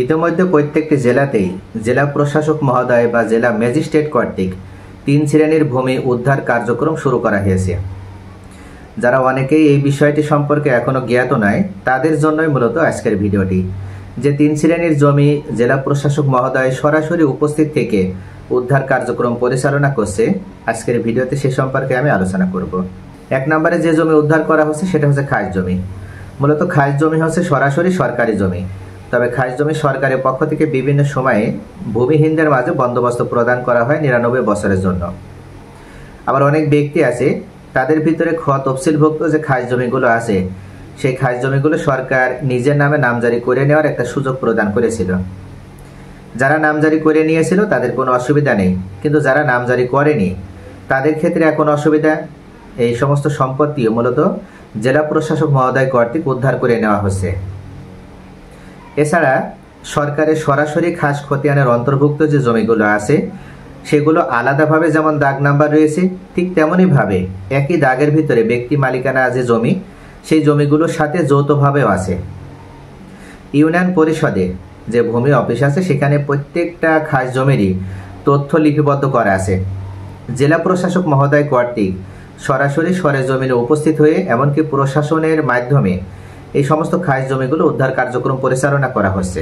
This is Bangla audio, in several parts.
ইতিমধ্যে প্রত্যেকটি জেলাতেই জেলা প্রশাসক মহোদয় বা জেলা ম্যাজিস্ট্রেট কর্তৃক ৩ শ্রেণীর ভূমি উদ্ধার কার্যক্রম শুরু করা হয়েছে। যারা অনেকেই এই বিষয়টি সম্পর্কে এখনো জ্ঞাত নয় তাদের জন্যই মূলত আজকের ভিডিওটি, যে ৩ শ্রেণীর জমি জেলা প্রশাসক মহোদয় সরাসরি উপস্থিত থেকে উদ্ধার কার্যক্রম পরিচালনা করছে। আজকের ভিডিওতে সে সম্পর্কে আমি আলোচনা করব। ১ নম্বরে যে জমি উদ্ধার করা হচ্ছে সেটা হচ্ছে খাস জমি। মূলত খাস জমি হচ্ছে সরাসরি সরকারি জমি। তবে খাস জমি সরকারের পক্ষ থেকে বিভিন্ন সময়ে ভূমিহীনদের মাঝে বন্দোবস্ত প্রদান করা হয় ৯৯ বছরের জন্য। আবার অনেক ব্যক্তি আছে তাদের ভিতরে তফসিলভুক্ত যে খাস জমিগুলো আছে সেই খাস জমিগুলো সরকার নিজের নামে নামজারি করে নেওয়ার একটা সুযোগ প্রদান করেছিল। যারা নামজারি করে নিয়েছিল তাদের কোনো অসুবিধা নেই, কিন্তু যারা নামজারি করেনি তাদের ক্ষেত্রে এখন অসুবিধা। এই সমস্ত সম্পত্তিও মূলত জেলা প্রশাসক মহোদয় কর্তৃক উদ্ধার করে নেওয়া হচ্ছে। এছাড়া সরকারের সরাসরি খাস খতিয়ানের অন্তর্ভুক্ত যে জমিগুলো আছে সেগুলো আলাদাভাবে যেমন দাগ নাম্বার রয়েছে, ঠিক তেমনইভাবে একই দাগের ভিতরে ব্যক্তি মালিকানা যে জমি সেই জমিগুলোর সাথে যৌথভাবেও আছে। ইউনিয়ন পরিষদে যে ভূমি অফিস আছে সেখানে প্রত্যেকটা খাস জমিরই তথ্য লিপিবদ্ধ করা আছে। জেলা প্রশাসক মহোদয় কর্তৃক সরাসরি সরেজমিনে উপস্থিত হয়ে এমনকি প্রশাসনের মাধ্যমে এই সমস্ত খাস জমিগুলো উদ্ধার কার্যক্রম পরিচালনা করা হচ্ছে।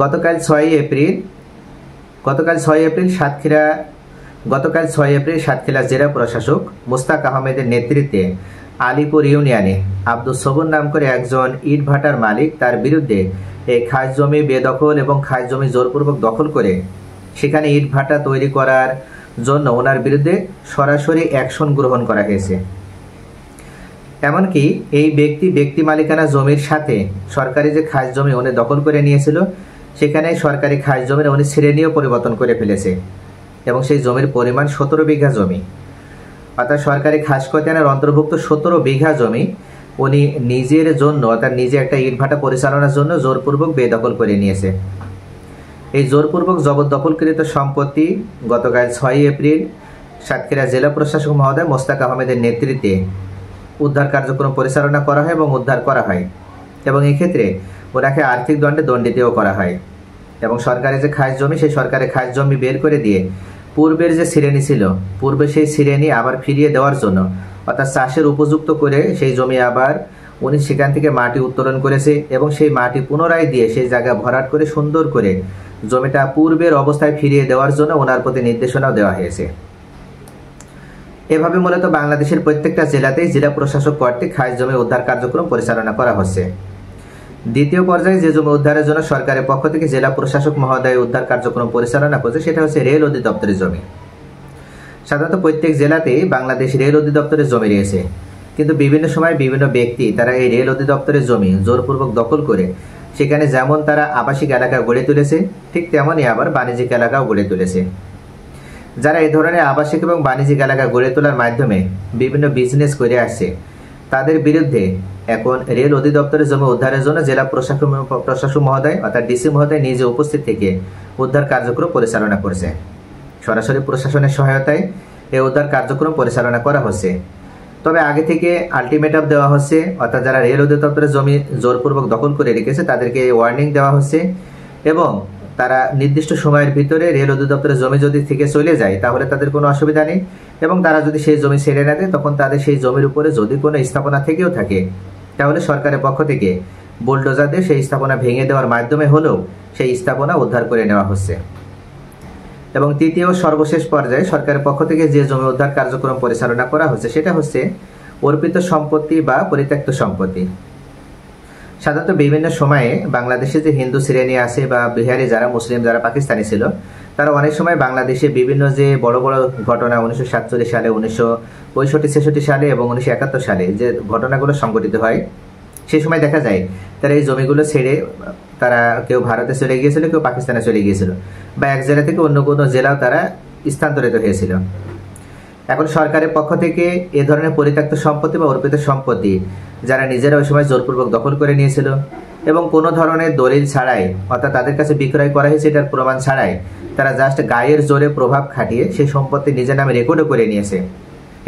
গতকাল ৬ এপ্রিল সাতক্ষীরা জেলা প্রশাসক মুস্তাক আহমেদের নেতৃত্বে আলীপুর ইউনিয়নে আব্দুল সবুর নাম করে একজন ইটভাটার মালিক, তার বিরুদ্ধে এই খাস জমি বেদখল এবং খাস জমি জোরপূর্বক দখল করে সেখানে ইটভাটা তৈরি করার জন্য ওনার বিরুদ্ধে সরাসরি অ্যাকশন গ্রহণ করা হয়েছে। এমনকি এই ব্যক্তি মালিকানা জমির সাথে সরকারি যে খাস জমি উনি দখল করে নিয়েছিল সেখানে সরকারি খাস জমির উনি শ্রেণীও পরিবর্তন করে ফেলেছে এবং সেই জমির পরিমাণ ১৭ বিঘা জমি, অর্থাৎ সরকারি খাস খতিয়ানের অন্তর্ভুক্ত ১৭ বিঘা জমি উনি নিজের জন্য অর্থাৎ নিজে একটা ইটভাটা পরিচালনার জন্য জোরপূর্বক বেদখল করে নিয়েছে। এই জোরপূর্বক জবরদখলকৃত সম্পত্তি গতকাল ৬ এপ্রিল সাতক্ষীরা জেলা প্রশাসক মহোদয় মোস্তাক আহমেদের নেতৃত্বে উদ্ধার কার্যক্রম পরিচালনা করা হয় এবং উদ্ধার করা হয় এবং এক্ষেত্রে ওনাকে আর্থিক দণ্ডে দণ্ডিতও করা হয় এবং সরকারি যে খাস জমি সেই সরকারি খাস জমি বের করে দিয়ে পূর্বের যে শ্রেণী ছিল পূর্বে সেই শ্রেণী আবার ফিরিয়ে দেওয়ার জন্য অর্থাৎ চাষের উপযুক্ত করে সেই জমি আবার উনি সেখান থেকে মাটি উত্তোলন করেছে এবং সেই মাটি পুনরায় দিয়ে সেই জায়গা ভরাট করে সুন্দর করে জমিটা পূর্বের অবস্থায় ফিরিয়ে দেওয়ার জন্য ওনার প্রতি নির্দেশনাও দেওয়া হয়েছে। এভাবে মূলত বাংলাদেশের প্রত্যেকটা জেলাতেই জেলা প্রশাসক কর্তৃক খাস জমি উদ্ধার কার্যক্রম পরিচালনা করা হচ্ছে। দ্বিতীয় পর্যায়ে যে জমি উদ্ধারের জন্য সরকারের পক্ষ থেকে জেলা প্রশাসক মহোদয় উদ্ধার কার্যক্রম পরিচালনা করছে সেটা হচ্ছে রেল অধিদপ্তরের জমি। সাধারণত প্রত্যেক জেলাতেই বাংলাদেশ রেল অধিদপ্তরের জমি রয়েছে, কিন্তু বিভিন্ন সময় বিভিন্ন ব্যক্তি তারা এই রেল অধিদপ্তরের জমি জোরপূর্বক দখল করে সেখানে যেমন তারা আবাসিক এলাকা গড়ে তুলেছে ঠিক তেমনই আবার বাণিজ্যিক এলাকাও গড়ে তুলেছে। যারা এই ধরনের আবাসিক এবং বাণিজ্যিক এলাকা গড়ে তোলার মাধ্যমে বিভিন্ন বিজনেস করে আসছে তাদের বিরুদ্ধে এখন রেল অধিদপ্তরের জমি উদ্ধারের জন্য জেলা প্রশাসক মহোদয় অর্থাৎ ডিসি মহোদয় নিজে উপস্থিত থেকে উদ্ধার কার্যক্রম পরিচালনা করছে। সরাসরি প্রশাসনের সহায়তায় এই উদ্ধার কার্যক্রম পরিচালনা করা হচ্ছে। তবে আগে থেকে আলটিমেটাম দেওয়া হচ্ছে, অর্থাৎ যারা রেল অধিদপ্তরের জমি জোরপূর্বক দখল করে রেখেছে তাদেরকে ওয়ার্নিং দেওয়া হচ্ছে এবং তারা নির্দিষ্ট সময়ের ভিতরে রেল অধিদপ্তরের জমি যদি থেকে চলে যায় তাহলে তাদের কোনো অসুবিধা নেই এবং তারা যদি সেই জমি ছেড়ে না দেয় তখন তাদের সেই জমির উপরে যদি কোনো স্থাপনা থেকেও থাকে তাহলে সরকারের পক্ষ থেকে বুলডোজার দিয়ে সেই স্থাপনা ভেঙে দেওয়ার মাধ্যমে হলেও সেই স্থাপনা উদ্ধার করে নেওয়া হচ্ছে। এবং তৃতীয় সর্বশেষ পর্যায়ে সরকারের পক্ষ থেকে যে জমি উদ্ধার কার্যক্রম পরিচালনা করা হচ্ছে সেটা হচ্ছে অর্পিত সম্পত্তি বা পরিত্যক্ত সম্পত্তি। সাধারণত বিভিন্ন সময়ে বাংলাদেশে যে হিন্দু শ্রেণী আছে বা বিহারি যারা মুসলিম যারা পাকিস্তানি ছিল তারা অনেক সময় বাংলাদেশে বিভিন্ন যে বড় বড় ঘটনা 1947 সালে 1965-66 সালে এবং 1971 সালে যে ঘটনাগুলো সংঘটিত হয় সেই সময় দেখা যায় তারা এই জমিগুলো ছেড়ে তারা কেউ ভারতে চলে গিয়েছিল, কেউ পাকিস্তানে চলে গিয়েছিল বা এক জেলা থেকে অন্য কোনো জেলাও তারা স্থানান্তরিত হয়েছিল। এখন সরকারের পক্ষ থেকে এ ধরনের পরিত্যক্ত সম্পত্তি বা অর্পিত সম্পত্তি যারা নিজেরা ওই সময় জোরপূর্বক দখল করে নিয়েছিল এবং কোনো ধরনের দলিল ছাড়াই অর্থাৎ তাদের কাছে বিক্রয় করা হয়েছে এটার প্রমাণ ছাড়াই তারা জাস্ট গায়ের জোরে প্রভাব খাটিয়ে সেই সম্পত্তি নিজের নামে রেকর্ডও করে নিয়েছে,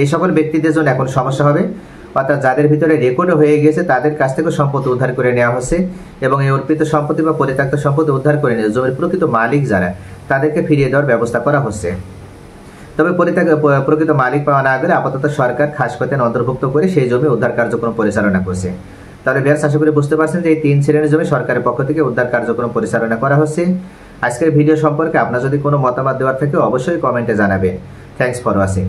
এই সকল ব্যক্তিদের জন্য এখন সমস্যা হবে। অর্থাৎ যাদের ভিতরে রেকর্ডও হয়ে গেছে তাদের কাছ থেকে সম্পত্তি উদ্ধার করে নেওয়া হচ্ছে এবং এই অর্পিত সম্পত্তি বা পরিত্যক্ত সম্পত্তি উদ্ধার করে নিয়ে জমির প্রকৃত মালিক যারা তাদেরকে ফিরিয়ে দেওয়ার ব্যবস্থা করা হচ্ছে। তবে প্রকৃত মালিক পাওয়া না গেলে আপাতত সরকার খাস খাতে অন্তর্ভুক্ত করে সেই জমি উদ্ধার কার্যক্রম পরিচালনা করছে। তাহলে ভিউয়ার্স, আশা করি বুঝতে পারছেন যে এই 3 শ্রেণীর জমি সরকারের পক্ষ থেকে উদ্ধার কার্যক্রম পরিচালনা করা হচ্ছে। আজকের ভিডিও সম্পর্কে আপনার যদি কোনো মতামত দেওয়ার থাকে অবশ্যই কমেন্টে জানাবেন। Thanks for watching.